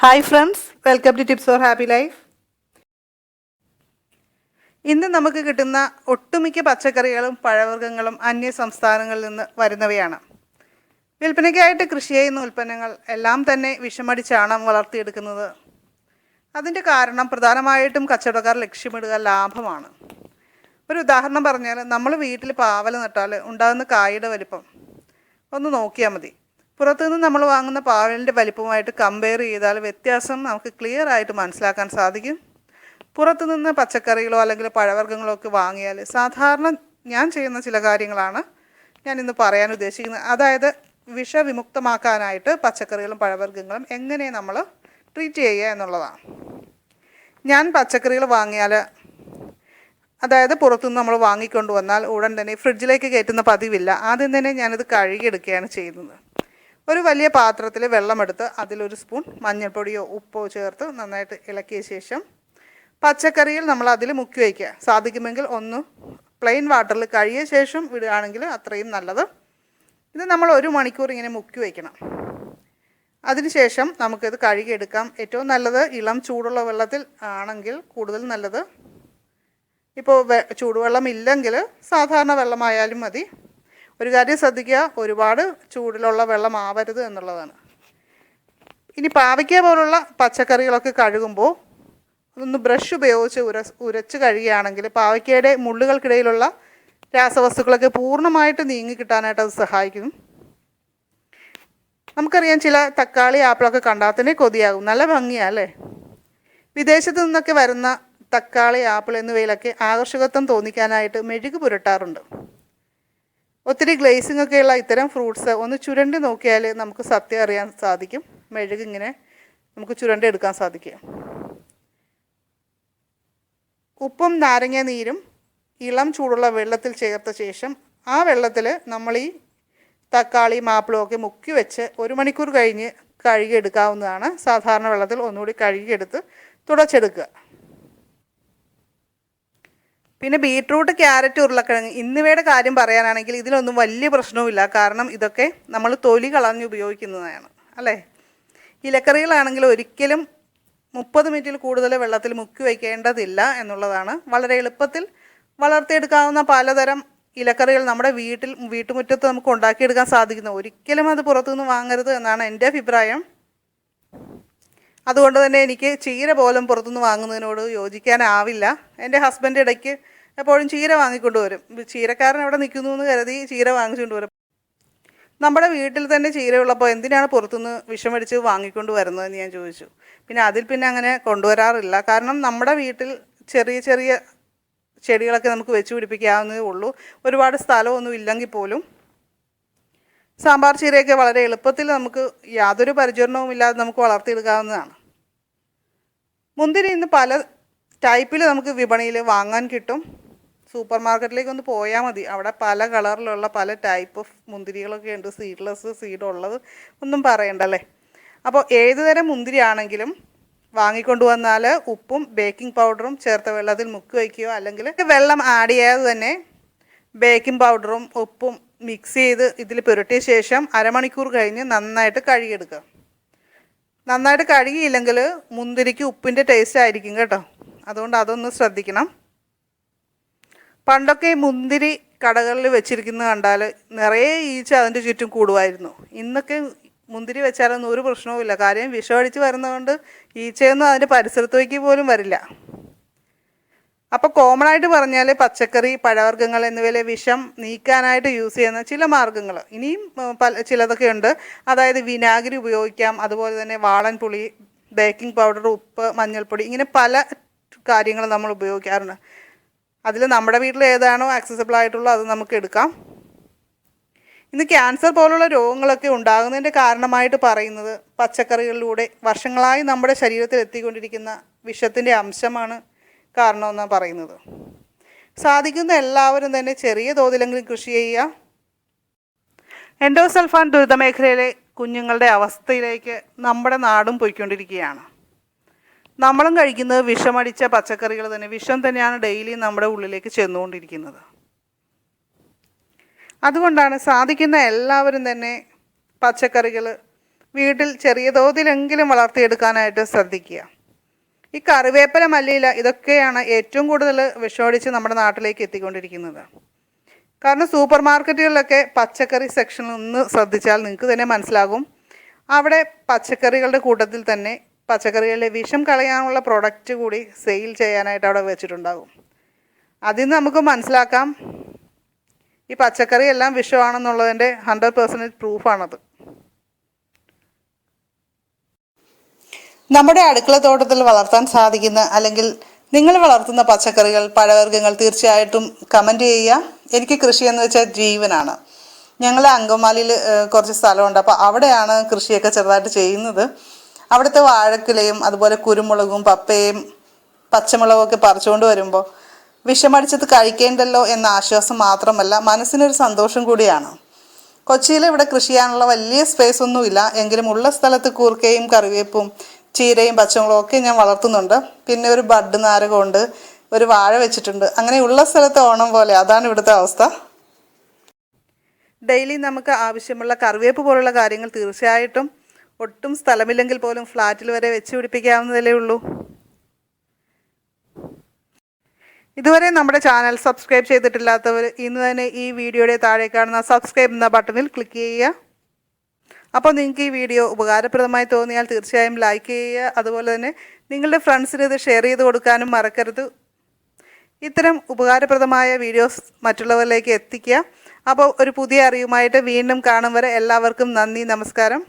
Hi friends, welcome to tips for happy life. ഇന്ന് നമുക്ക് കിട്ടുന്ന ഒട്ടുമിക്ക പച്ചക്കറികളും പഴവർഗ്ഗങ്ങളും അന്യ സംസ്ഥാനങ്ങളിൽ നിന്ന് വരുന്നവയാണ്. വിൽപ്പനയ്ക്കായിട്ട് കൃഷി ചെയ്യുന്ന ഉൽപ്പന്നങ്ങൾ എല്ലാം തന്നെ വിഷമടിച്ചാണ് വളർത്തിയെടുക്കുന്നത്. അതിൻ്റെ കാരണം പ്രധാനമായിട്ടും കച്ചവടക്കാർ ലക്ഷ്യമിടുക ലാഭമാണ്. ഒരു ഉദാഹരണം പറഞ്ഞാൽ, നമ്മൾ വീട്ടിൽ പാവൽ നട്ടാൽ ഉണ്ടാകുന്ന കായുടെ വലിപ്പം ഒന്ന് നോക്കിയാൽ മതി. പുറത്തുനിന്ന് നമ്മൾ വാങ്ങുന്ന പാവലിൻ്റെ വലിപ്പമായിട്ട് കമ്പയർ ചെയ്താൽ വ്യത്യാസം നമുക്ക് ക്ലിയർ ആയിട്ട് മനസ്സിലാക്കാൻ സാധിക്കും. പുറത്തുനിന്ന് പച്ചക്കറികളോ അല്ലെങ്കിൽ പഴവർഗ്ഗങ്ങളോ ഒക്കെ വാങ്ങിയാൽ സാധാരണ ഞാൻ ചെയ്യുന്ന ചില കാര്യങ്ങളാണ് ഞാൻ ഇന്ന് പറയാൻ ഉദ്ദേശിക്കുന്നത്. അതായത് വിഷവിമുക്തമാക്കാനായിട്ട് പച്ചക്കറികളും പഴവർഗ്ഗങ്ങളും എങ്ങനെ നമ്മൾ ട്രീറ്റ് ചെയ്യുക എന്നുള്ളതാണ്. ഞാൻ പച്ചക്കറികൾ വാങ്ങിയാൽ, അതായത് പുറത്തുനിന്ന് നമ്മൾ വാങ്ങിക്കൊണ്ട് വന്നാൽ ഉടൻ തന്നെ ഫ്രിഡ്ജിലേക്ക് കയറ്റുന്ന പതിവില്ല. ആദ്യം തന്നെ ഞാനിത് കഴുകിയെടുക്കുകയാണ് ചെയ്യുന്നത്. ഒരു വലിയ പാത്രത്തിൽ വെള്ളമെടുത്ത് അതിലൊരു സ്പൂൺ മഞ്ഞൾപ്പൊടിയോ ഉപ്പോ ചേർത്ത് നന്നായിട്ട് ഇളക്കിയ ശേഷം പച്ചക്കറിയിൽ നമ്മൾ അതിൽ മുക്കി വയ്ക്കുക. സാധിക്കുമെങ്കിൽ ഒന്ന് പ്ലെയിൻ വാട്ടറിൽ കഴുകിയ ശേഷം വിടുകയാണെങ്കിൽ അത്രയും നല്ലത്. ഇത് നമ്മൾ 1 മണിക്കൂർ ഇങ്ങനെ മുക്കി വയ്ക്കണം. അതിനുശേഷം നമുക്കിത് കഴുകിയെടുക്കാം. ഏറ്റവും നല്ലത് ഇളം ചൂടുള്ള വെള്ളത്തിൽ ആണെങ്കിൽ കൂടുതൽ നല്ലത്. ഇപ്പോൾ ചൂടുവെള്ളം ഇല്ലെങ്കിൽ സാധാരണ വെള്ളമായാലും മതി. ഒരു കാര്യം ശ്രദ്ധിക്കുക, ഒരുപാട് ചൂടിലുള്ള വെള്ളം ആവരുത് എന്നുള്ളതാണ്. ഇനി പാവയ്ക്ക പോലുള്ള പച്ചക്കറികളൊക്കെ കഴുകുമ്പോൾ ഒന്ന് ബ്രഷ് ഉപയോഗിച്ച് ഉരച്ച് കഴുകുകയാണെങ്കിൽ പാവയ്ക്കയുടെ മുള്ളുകൾക്കിടയിലുള്ള രാസവസ്തുക്കളൊക്കെ പൂർണ്ണമായിട്ട് നീങ്ങി കിട്ടാനായിട്ട് അത് സഹായിക്കും. നമുക്കറിയാം, ചില തക്കാളി ആപ്പിളൊക്കെ കണ്ടാൽ തന്നെ കൊതിയാകും. നല്ല ഭംഗിയാണ് അല്ലേ? വിദേശത്ത് നിന്നൊക്കെ വരുന്ന തക്കാളി ആപ്പിൾ എന്നിവയിലൊക്കെ ആകർഷകത്വം തോന്നിക്കാനായിട്ട് മെഴുക് പുരട്ടാറുണ്ട്. ഒത്തിരി ഗ്ലേസിംഗ് ഒക്കെയുള്ള ഇത്തരം ഫ്രൂട്ട്സ് ഒന്ന് ചുരണ്ടി നോക്കിയാൽ നമുക്ക് സത്യം അറിയാൻ സാധിക്കും. മെഴുക് ഇങ്ങനെ നമുക്ക് ചുരണ്ടി എടുക്കാൻ സാധിക്കും. ഉപ്പും നാരങ്ങ നീരും ഇളം ചൂടുള്ള വെള്ളത്തിൽ ചേർത്ത ശേഷം ആ വെള്ളത്തിൽ നമ്മൾ ഈ തക്കാളിയും ആപ്പിളും ഒക്കെ മുക്കി വെച്ച് 1 മണിക്കൂർ കഴിഞ്ഞ് കഴുകിയെടുക്കാവുന്നതാണ്. സാധാരണ വെള്ളത്തിൽ ഒന്നുകൂടി കഴുകിയെടുത്ത് തുടച്ചെടുക്കുക. പിന്നെ ബീട്രൂട്ട്, ക്യാരറ്റ്, ഉരുളക്കിഴങ്ങ് എന്നിവയുടെ കാര്യം പറയാനാണെങ്കിൽ ഇതിലൊന്നും വലിയ പ്രശ്നവുമില്ല. കാരണം ഇതൊക്കെ നമ്മൾ തൊലി കളഞ്ഞ് ഉപയോഗിക്കുന്നതാണ് അല്ലേ? ഇലക്കറികളാണെങ്കിൽ ഒരിക്കലും 30 മിനിറ്റിൽ കൂടുതൽ വെള്ളത്തിൽ മുക്കി വയ്ക്കേണ്ടതില്ല എന്നുള്ളതാണ്. വളരെ എളുപ്പത്തിൽ വളർത്തിയെടുക്കാവുന്ന പലതരം ഇലക്കറികൾ നമ്മുടെ വീട്ടുമുറ്റത്ത് നമുക്ക് ഉണ്ടാക്കിയെടുക്കാൻ സാധിക്കുന്നു. ഒരിക്കലും അത് പുറത്തുനിന്ന് വാങ്ങരുത് എന്നാണ് എൻ്റെ അഭിപ്രായം. അതുകൊണ്ട് തന്നെ എനിക്ക് ചീര പോലും പുറത്തുനിന്ന് വാങ്ങുന്നതിനോട് യോജിക്കാനാവില്ല. എൻ്റെ ഹസ്ബൻഡ് ഇടയ്ക്ക് എപ്പോഴും ചീര വാങ്ങിക്കൊണ്ട് വരും. ചീരക്കാരൻ അവിടെ നിൽക്കുന്നു എന്ന് കരുതി ചീര വാങ്ങിച്ചുകൊണ്ട് വരും. നമ്മുടെ വീട്ടിൽ തന്നെ ചീരയുള്ളപ്പോൾ എന്തിനാണ് പുറത്തുനിന്ന് വിഷമടിച്ച് വാങ്ങിക്കൊണ്ട് വരുന്നതെന്ന് ഞാൻ ചോദിച്ചു. പിന്നെ അങ്ങനെ കൊണ്ടുവരാറില്ല. കാരണം നമ്മുടെ വീട്ടിൽ ചെറിയ ചെറിയ ചെടികളൊക്കെ നമുക്ക് വെച്ച് പിടിപ്പിക്കാവുന്നതേ ഉള്ളൂ. ഒരുപാട് സ്ഥലമൊന്നും ഇല്ലെങ്കിൽ പോലും സാമ്പാർ ചീരയൊക്കെ വളരെ എളുപ്പത്തിൽ നമുക്ക് യാതൊരു പരിചരണവും ഇല്ലാതെ നമുക്ക് വളർത്തിയെടുക്കാവുന്നതാണ്. മുന്തിരി ഇന്ന് പല ടൈപ്പിൽ നമുക്ക് വിപണിയിൽ വാങ്ങാൻ കിട്ടും. സൂപ്പർ മാർക്കറ്റിലേക്ക് ഒന്ന് പോയാൽ മതി. അവിടെ പല കളറിലുള്ള പല ടൈപ്പ് ഓഫ് മുന്തിരികളൊക്കെ ഉണ്ട്. സീഡ്ലെസ്, സീഡ് ഉള്ളത് ഒന്നും പറയണ്ടല്ലേ. അപ്പോൾ ഏത് തരം മുന്തിരി ആണെങ്കിലും വാങ്ങിക്കൊണ്ട് വന്നാൽ ഉപ്പും ബേക്കിംഗ് പൗഡറും ചേർത്ത വെള്ളത്തിൽ മുക്കി വയ്ക്കുകയോ അല്ലെങ്കിൽ വെള്ളം ആഡ് ചെയ്യാതെ തന്നെ ബേക്കിംഗ് പൗഡറും ഉപ്പും മിക്സ് ചെയ്ത് ഇതിൽ പുരട്ടിയ ശേഷം 1/2 മണിക്കൂർ കഴിഞ്ഞ് നന്നായിട്ട് കഴുകിയെടുക്കുക. നന്നായിട്ട് കഴുകിയില്ലെങ്കിൽ മുന്തിരിക്ക് ഉപ്പിൻ്റെ ടേസ്റ്റ് ആയിരിക്കും കേട്ടോ. അതുകൊണ്ട് അതൊന്ന് ശ്രദ്ധിക്കണം. പണ്ടൊക്കെ മുന്തിരി കടകളിൽ വെച്ചിരിക്കുന്നത് കണ്ടാൽ നിറയെ ഈച്ച അതിൻ്റെ ചുറ്റും കൂടുമായിരുന്നു. ഇന്നൊക്കെ മുന്തിരി വെച്ചാലൊന്നും ഒരു പ്രശ്നവുമില്ല. കാര്യം വിഷമടിച്ച് വരുന്നതുകൊണ്ട് ഈച്ചയൊന്നും അതിൻ്റെ പരിസരത്തേക്ക് പോലും വരില്ല. അപ്പോൾ കോമൺ ആയിട്ട് പറഞ്ഞാൽ പച്ചക്കറി, പഴവർഗ്ഗങ്ങൾ എന്നിവയിലെ വിഷം നീക്കാനായിട്ട് യൂസ് ചെയ്യുന്ന ചില മാർഗ്ഗങ്ങൾ ഇനിയും ചിലതൊക്കെ ഉണ്ട്. അതായത് വിനാഗിരി ഉപയോഗിക്കാം, അതുപോലെ തന്നെ വാളൻ പുളി, ബേക്കിംഗ് പൗഡർ, ഉപ്പ്, മഞ്ഞൾപ്പൊടി, ഇങ്ങനെ പല കാര്യങ്ങൾ നമ്മൾ ഉപയോഗിക്കാറുണ്ട്. അതിൽ നമ്മുടെ വീട്ടിൽ ഏതാണോ ആക്സസിബിൾ ആയിട്ടുള്ളോ അത് നമുക്ക് എടുക്കാം. ഇന്ന് ക്യാൻസർ പോലുള്ള രോഗങ്ങളൊക്കെ ഉണ്ടാകുന്നതിൻ്റെ കാരണമായിട്ട് പറയുന്നത് പച്ചക്കറികളിലൂടെ വർഷങ്ങളായി നമ്മുടെ ശരീരത്തിൽ എത്തിക്കൊണ്ടിരിക്കുന്ന വിഷത്തിൻ്റെ അംശമാണ് കാരണമെന്നാണ് പറയുന്നത്. സാധിക്കുന്ന എല്ലാവരും തന്നെ ചെറിയ തോതിലെങ്കിലും കൃഷി ചെയ്യുക. എൻഡോസൾഫാൻ ദുരിതമേഖലയിലെ കുഞ്ഞുങ്ങളുടെ അവസ്ഥയിലേക്ക് നമ്മുടെ നാടും പോയിക്കൊണ്ടിരിക്കുകയാണ്. നമ്മളും കഴിക്കുന്നത് വിഷമടിച്ച പച്ചക്കറികൾ തന്നെ. വിഷം തന്നെയാണ് ഡെയിലി നമ്മുടെ ഉള്ളിലേക്ക് ചെന്നുകൊണ്ടിരിക്കുന്നത്. അതുകൊണ്ടാണ് സാധിക്കുന്ന എല്ലാവരും തന്നെ പച്ചക്കറികൾ വീട്ടിൽ ചെറിയ തോതിലെങ്കിലും വളർത്തിയെടുക്കാനായിട്ട് ശ്രദ്ധിക്കുക. ഈ കറിവേപ്പില, മല്ലിയില ഇതൊക്കെയാണ് ഏറ്റവും കൂടുതൽ വിഷമടിച്ച് നമ്മുടെ നാട്ടിലേക്ക് എത്തിക്കൊണ്ടിരിക്കുന്നത്. കാരണം സൂപ്പർ മാർക്കറ്റുകളിലൊക്കെ പച്ചക്കറി സെക്ഷനിൽ ഒന്ന് ശ്രദ്ധിച്ചാൽ നിങ്ങൾക്ക് തന്നെ മനസ്സിലാകും. അവിടെ പച്ചക്കറികളുടെ കൂട്ടത്തിൽ തന്നെ പച്ചക്കറികളിലെ വിഷം കളയാനുള്ള പ്രൊഡക്റ്റ് കൂടി സെയിൽ ചെയ്യാനായിട്ട് അവിടെ വെച്ചിട്ടുണ്ടാകും. അതിൽ നിന്ന് നമുക്ക് മനസ്സിലാക്കാം ഈ പച്ചക്കറി എല്ലാം വിഷമാണെന്നുള്ളതിൻ്റെ 100% പ്രൂഫാണത്. നമ്മുടെ അടുക്കള തോട്ടത്തിൽ വളർത്താൻ സാധിക്കുന്ന അല്ലെങ്കിൽ നിങ്ങൾ വളർത്തുന്ന പച്ചക്കറികൾ, പഴവർഗ്ഗങ്ങൾ തീർച്ചയായിട്ടും കമൻറ്റ് ചെയ്യുക. എനിക്ക് കൃഷി എന്ന് വെച്ചാൽ ജീവനാണ്. ഞങ്ങൾ അങ്കമാലിയിൽ കുറച്ച് സ്ഥലമുണ്ട്, അപ്പോൾ അവിടെയാണ് കൃഷിയൊക്കെ ചെറുതായിട്ട് ചെയ്യുന്നത്. അവിടുത്തെ വാഴക്കുലയും അതുപോലെ കുരുമുളകും പപ്പയും പച്ചമുളകും ഒക്കെ പറിച്ചുകൊണ്ട് വരുമ്പോൾ വിഷമടിച്ചത് കഴിക്കേണ്ടല്ലോ എന്ന ആശ്വാസം മാത്രമല്ല, മനസ്സിനൊരു സന്തോഷം കൂടിയാണ്. കൊച്ചിയിൽ ഇവിടെ കൃഷി ചെയ്യാനുള്ള വലിയ സ്പേസ് ഒന്നുമില്ല, എങ്കിലും ഉള്ള സ്ഥലത്ത് കൂർക്കയും കറിവേപ്പും ചീരയും പച്ചമുളകും ഒക്കെ ഞാൻ വളർത്തുന്നുണ്ട്. പിന്നെ ഒരു ബഡ് നാരകമുണ്ട്, ഒരു വാഴ വെച്ചിട്ടുണ്ട്. അങ്ങനെ ഉള്ള സ്ഥലത്ത് ഓണം പോലെ, അതാണ് ഇവിടുത്തെ അവസ്ഥ. ഡെയിലി നമുക്ക് ആവശ്യമുള്ള കറിവേപ്പ് പോലുള്ള കാര്യങ്ങൾ തീർച്ചയായിട്ടും ഒട്ടും സ്ഥലമില്ലെങ്കിൽ പോലും ഫ്ലാറ്റിൽ വരെ വെച്ച് പിടിപ്പിക്കാവുന്നതല്ലേ ഉള്ളൂ. ഇതുവരെ നമ്മുടെ ചാനൽ സബ്സ്ക്രൈബ് ചെയ്തിട്ടില്ലാത്തവർ ഇന്ന് തന്നെ ഈ വീഡിയോയുടെ താഴെ കാണുന്ന സബ്സ്ക്രൈബ് എന്ന ബട്ടണിൽ ക്ലിക്ക് ചെയ്യുക. അപ്പോൾ നിങ്ങൾക്ക് ഈ വീഡിയോ ഉപകാരപ്രദമായി തോന്നിയാൽ തീർച്ചയായും ലൈക്ക് ചെയ്യുക. അതുപോലെ തന്നെ നിങ്ങളുടെ ഫ്രണ്ട്സിന് ഇത് ഷെയർ ചെയ്ത് കൊടുക്കാനും മറക്കരുത്. ഇത്തരം ഉപകാരപ്രദമായ വീഡിയോസ് മറ്റുള്ളവരിലേക്ക് എത്തിക്കുക. അപ്പോൾ ഒരു പുതിയ അറിവുമായിട്ട് വീണ്ടും കാണും വരെ എല്ലാവർക്കും നന്ദി, നമസ്കാരം.